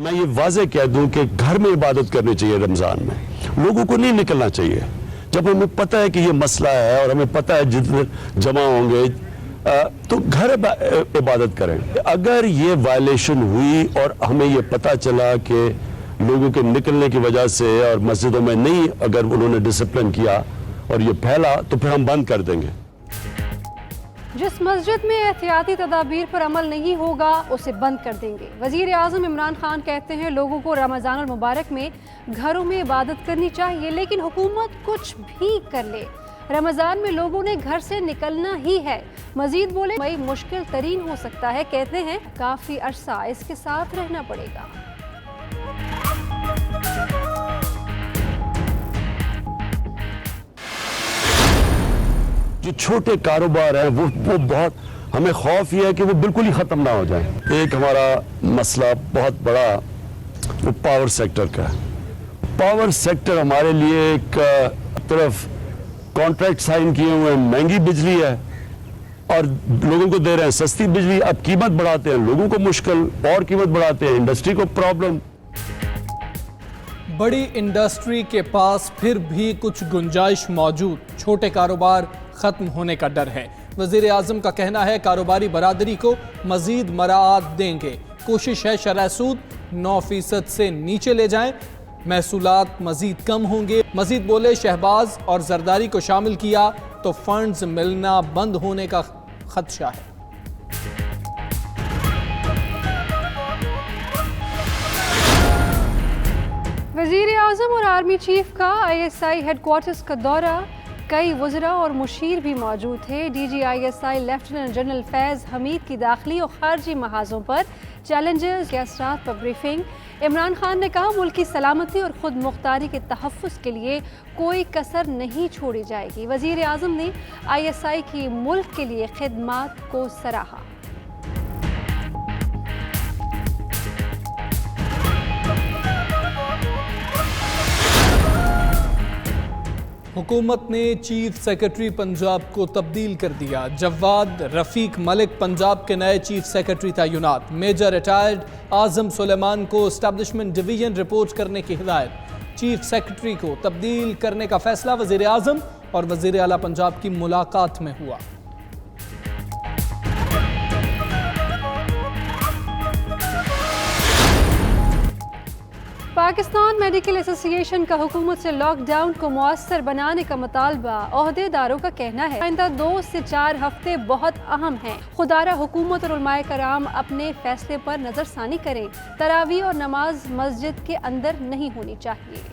मैं ये वाजे कह दूं कि घर में इबादत करनी चाहिए रमजान में, लोगों को नहीं निकलना चाहिए। जब हमें पता है कि ये मसला है और हमें पता है जितने जमा होंगे तो घर इबादत करें। अगर ये वायलेशन हुई और हमें ये पता चला कि लोगों के निकलने की वजह से और मस्जिदों में नहीं अगर उन्होंने डिसिप्लिन किया और ये फैला तो फिर हम बंद कर देंगे। जिस मस्जिद में एहतियाती तदाबीर पर अमल नहीं होगा उसे बंद कर देंगे। वज़ीर आज़म इमरान खान कहते हैं लोगों को रमज़ानुल मुबारक में घरों में इबादत करनी चाहिए, लेकिन हुकूमत कुछ भी कर ले रमज़ान में लोगों ने घर से निकलना ही है। मजीद बोले मई मुश्किल तरीन हो सकता है, कहते हैं काफ़ी अरसा इसके साथ रहना पड़ेगा। जो छोटे कारोबार हैं वो बहुत, हमें खौफ ये है कि वो बिल्कुल ही ख़त्म ना हो जाए। एक हमारा मसला बहुत बड़ा वो पावर सेक्टर का है। पावर सेक्टर हमारे लिए एक तरफ कॉन्ट्रैक्ट साइन किए हुए हैं, महंगी बिजली है और लोगों को दे रहे हैं सस्ती बिजली। अब कीमत बढ़ाते हैं, लोगों को मुश्किल, और कीमत बढ़ाते हैं, इंडस्ट्री को प्रॉब्लम। बड़ी इंडस्ट्री के पास फिर भी कुछ गुंजाइश मौजूद, छोटे कारोबार खत्म होने का डर है। वज़ीर आज़म का कहना है कारोबारी बरादरी को मजीद मराआत देंगे, कोशिश है शरह सूद 9% से नीचे ले जाएं, महसूलात मजीद कम होंगे। मजीद बोले शहबाज और जरदारी को शामिल किया तो फंड्स मिलना बंद होने का खदशा है। वज़ीर आज़म और आर्मी चीफ का ISI हेडक्वार्टर्स का दौरा, कई वज़रा और मुशीर भी मौजूद थे। DG ISI लेफ्टिनेंट जनरल फैज़ हमीद की दाखिली और खारजी महाजों पर चैलेंजेस के असरात पर ब्रीफिंग। इमरान खान ने कहा मुल्क की सलामती और खुद मुख्तारी के तहफ़्फ़ुज़ के लिए कोई कसर नहीं छोड़ी जाएगी। वज़ीर आज़म ने ISI की मुल्क के लिए खिदमात को सराहा। हुकूमत ने चीफ सेक्रेटरी पंजाब को तब्दील कर दिया। जवाद रफ़ीक मलिक पंजाब के नए चीफ सेक्रेटरी तैनात। मेजर रिटायर्ड आज़म सुलेमान को एस्टैब्लिशमेंट डिवीजन रिपोर्ट करने की हिदायत। चीफ सेक्रेटरी को तब्दील करने का फैसला वज़ीर आज़म और वज़ीर आला पंजाब की मुलाकात में हुआ। पाकिस्तान मेडिकल एसोसिएशन का हुकूमत से लॉकडाउन को मुअस्सर बनाने का मुतालबा। ओहदेदारों का कहना है आइंदा 2 से 4 हफ्ते बहुत अहम हैं। खुदारा हुकूमत और उलमाए कराम अपने फैसले पर नजरसानी करें। तरावी और नमाज मस्जिद के अंदर नहीं होनी चाहिए।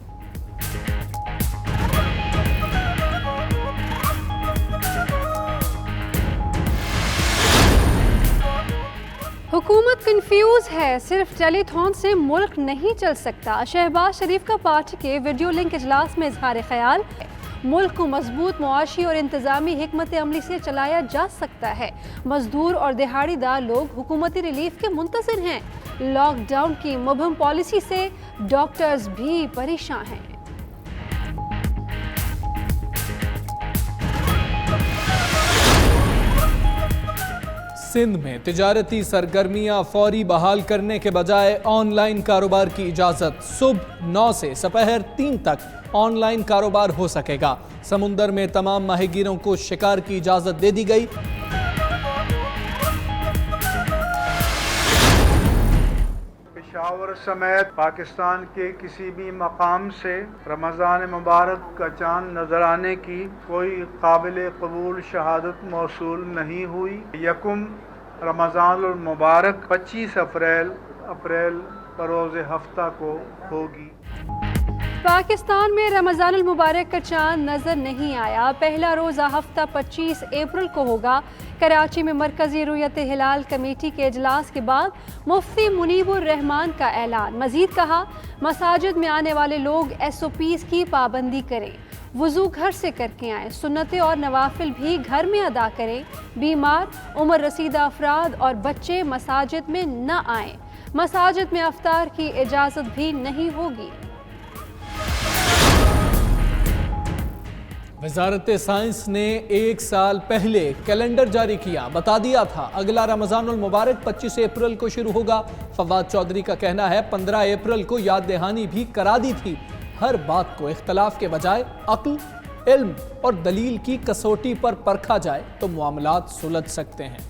हुकूमत कंफ्यूज है, सिर्फ टेलीथॉन से मुल्क नहीं चल सकता। शहबाज शरीफ का पार्टी के वीडियो लिंक इजलास में इजहार ख्याल, मुल्क को मजबूत मुआशी और इंतजामी हिकमत अमली से चलाया जा सकता है। मजदूर और दिहाड़ीदार लोग हुकूमती रिलीफ के मुंतज़िर हैं। लॉकडाउन की मुबहम पॉलिसी से डॉक्टर्स भी परेशान हैं। सिंध में तिजारती सरगर्मियां फौरी बहाल करने के बजाय ऑनलाइन कारोबार की इजाज़त। सुबह 9 से दोपहर 3 तक ऑनलाइन कारोबार हो सकेगा। समुंदर में तमाम माहीगीरों को शिकार की इजाज़त दे दी गई। पेशावर समेत पाकिस्तान के किसी भी मकाम से रमज़ान मुबारक का चांद नजर आने की कोई काबिल कबूल शहादत मौसूल नहीं हुई। यकुम रमज़ान मुबारक 25 अप्रैल बरोज़ हफ्ता को होगी। पाकिस्तान में रमज़ानुल मुबारक का चांद नजर नहीं आया। पहला रोज़ा हफ्ता 25 अप्रैल को होगा। कराची में मरकजी रुयत हिलाल कमेटी के इजलास के बाद मुफ्ती मुनीबुर रहमान का ऐलान। मजीद कहा मसाजिद में आने वाले लोग SOPs की पाबंदी करें, वुज़ू घर से करके आएँ, सुन्नतें और नवाफिल भी घर में अदा करें। बीमार, उम्र रसीदा अफराद और बच्चे मसाजिद में न आएँ। मसाजिद में अफ्तार की इजाज़त भी नहीं होगी। वजारत साइंस ने 1 साल पहले कैलेंडर जारी किया, बता दिया था अगला रमज़ानुल मुबारक 25 अप्रैल को शुरू होगा। फवाद चौधरी का कहना है 15 अप्रैल को याद दहानी भी करा दी थी। हर बात को इख्तलाफ के बजाय अक्ल, इल्म और दलील की कसौटी पर परखा जाए तो मामलात सुलझ सकते हैं।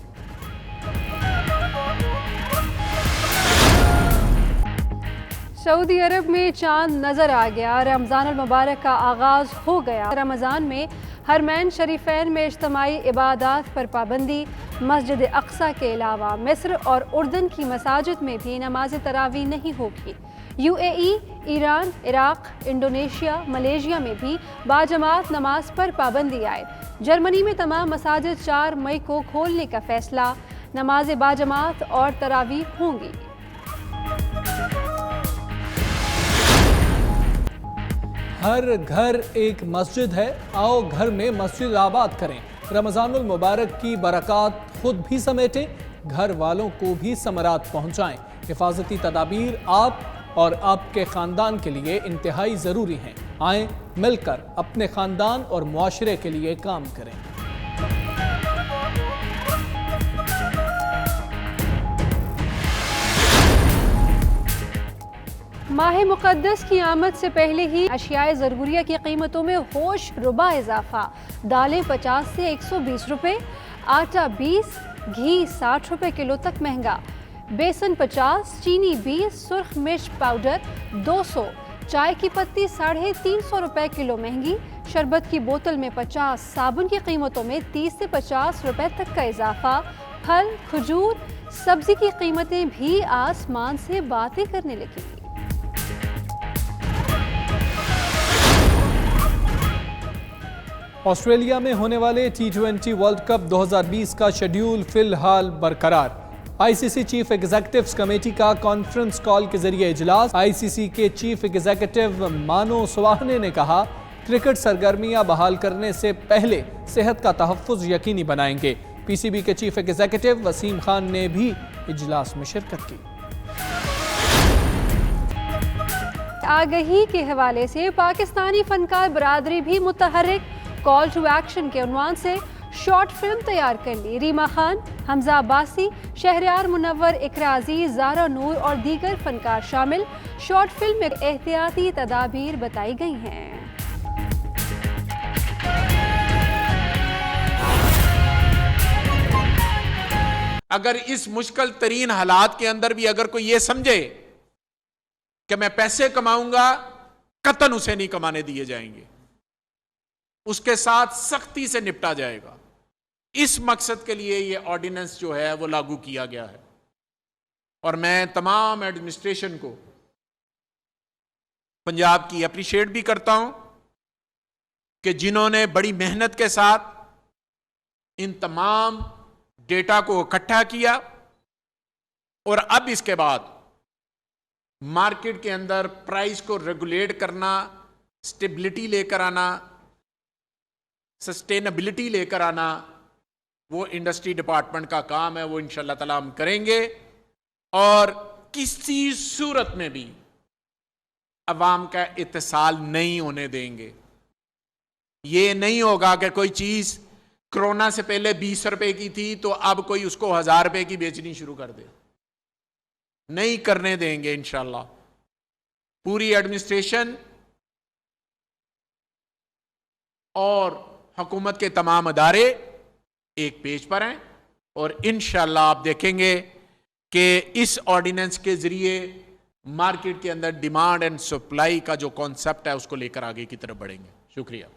सऊदी अरब में चांद नज़र आ गया, रमज़ानुल मुबारक का आगाज़ हो गया। रमज़ान में हरमैन शरीफैन में इज्तिमाई इबादत पर पाबंदी। मस्जिद अक्सा के अलावा मिस्र और उर्दन की मसाजिद में भी नमाज तरावी नहीं होगी। UAE, Iran, Iraq, Indonesia, Malaysia में भी बाजमात नमाज पर पाबंदी आए। जर्मनी में तमाम मसाजिद 4 मई को खोलने का फैसला। नमाज बाजमात और तरावी होंगी। हर घर एक मस्जिद है, आओ घर में मस्जिद आबाद करें। रमज़ानुल मुबारक की बरक़ात खुद भी समेटें, घर वालों को भी समरात पहुँचाएँ। हिफाजती तदाबीर आप और आपके ख़ानदान के लिए इंतहाई ज़रूरी हैं। आएँ मिलकर अपने ख़ानदान और मुआशरे के लिए काम करें। माह मुक़द्दस की आमद से पहले ही अशियाए ज़रूरिया की कीमतों में होश रुबा इजाफा। दालें 50 से 120 रुपये, आटा 20, घी 60 रुपये किलो तक महंगा, बेसन 50, चीनी 20, सुर्ख मिर्च पाउडर 200, चाय की पत्ती 350 रुपये किलो महंगी, शरबत की बोतल में 50, साबुन की कीमतों में 30 से 50 रुपये तक का इजाफा। फल, खजूर, सब्जी की कीमतें भी आसमान से बातें करने लगी। ऑस्ट्रेलिया में होने वाले T20 वर्ल्ड कप 2020 का शेड्यूल फिलहाल बरकरार। आईसीसी चीफ एग्जीक्यूटिव्स कमेटी का कॉन्फ्रेंस कॉल के जरिए इजलास। आईसीसी के चीफ एग्जीक्यूटिव मानो स्वाहने ने कहा, क्रिकेट सरगर्मियां बहाल करने से पहले सेहत का तहफ़्फ़ुज़ यकीनी बनाएंगे। पीसीबी के चीफ एग्जीक्यूटिव वसीम खान ने भी इजलास में शिरकत की। आगही के हवाले से पाकिस्तानी फनकार बरादरी भी मुतहर्रिक। कॉल टू एक्शन के उन्वान से शॉर्ट फिल्म तैयार कर ली। रीमा खान, हमजा अब्बासी, शहरयार मुनव्वर, इकरा अजीज, ज़ारा नूर और दीगर फनकार शामिल। शॉर्ट फिल्म में एहतियाती तदाबीर बताई गई हैं। अगर इस मुश्किल तरीन हालात के अंदर भी अगर कोई ये समझे कि मैं पैसे कमाऊंगा, कतन उसे नहीं कमाने दिए जाएंगे, उसके साथ सख्ती से निपटा जाएगा। इस मकसद के लिए ये ऑर्डिनेंस जो है वो लागू किया गया है। और मैं तमाम एडमिनिस्ट्रेशन को पंजाब की अप्रिशिएट भी करता हूं कि जिन्होंने बड़ी मेहनत के साथ इन तमाम डेटा को इकट्ठा किया और अब इसके बाद मार्केट के अंदर प्राइस को रेगुलेट करना, स्टेबिलिटी लेकर आना, सस्टेनेबिलिटी लेकर आना, वो इंडस्ट्री डिपार्टमेंट का काम है। वो इंशाल्लाह ताला हम करेंगे और किसी सूरत में भी अवाम का इत्तेसाल नहीं होने देंगे। ये नहीं होगा कि कोई चीज कोरोना से पहले 20 रुपए की थी तो अब कोई उसको 1000 रुपए की बेचनी शुरू कर दे। नहीं करने देंगे इंशाल्लाह। पूरी एडमिनिस्ट्रेशन और हुकूमत के तमाम अदारे एक पेज पर हैं और इंशाल्लाह आप देखेंगे कि इस ऑर्डिनेंस के जरिए मार्केट के अंदर डिमांड एंड सप्लाई का जो कॉन्सेप्ट है उसको लेकर आगे की तरफ बढ़ेंगे। शुक्रिया।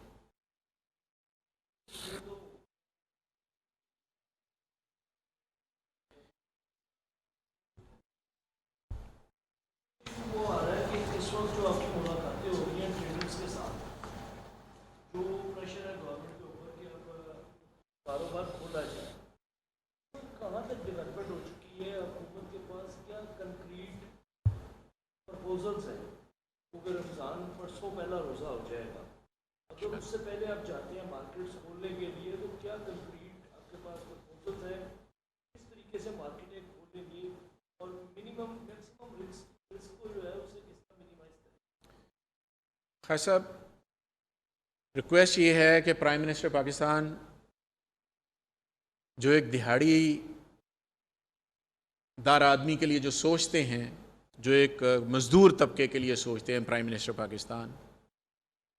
कारोबार खोला जाए, कहाँ तक डेवलपमेंट हो चुकी है? हुकूमत के पास क्या कंक्रीट प्रपोजल्स हैं? क्योंकि रमज़ान परसों पहला रोज़ा हो जाएगा, अगर उससे पहले आप जाते हैं मार्केट्स खोलने के लिए तो क्या कंक्रीट आपके पास प्रपोजल्स हैं? किस तरीके से मार्केटें खोलेंगी और मैक्सिमम रिस्क को जो है उसे किस तरह मिनिमाइज करें? खैर साहब, रिक्वेस्ट ये है कि प्राइम मिनिस्टर पाकिस्तान जो एक दिहाड़ी दार आदमी के लिए जो सोचते हैं, जो एक मज़दूर तबके के लिए सोचते हैं प्राइम मिनिस्टर पाकिस्तान,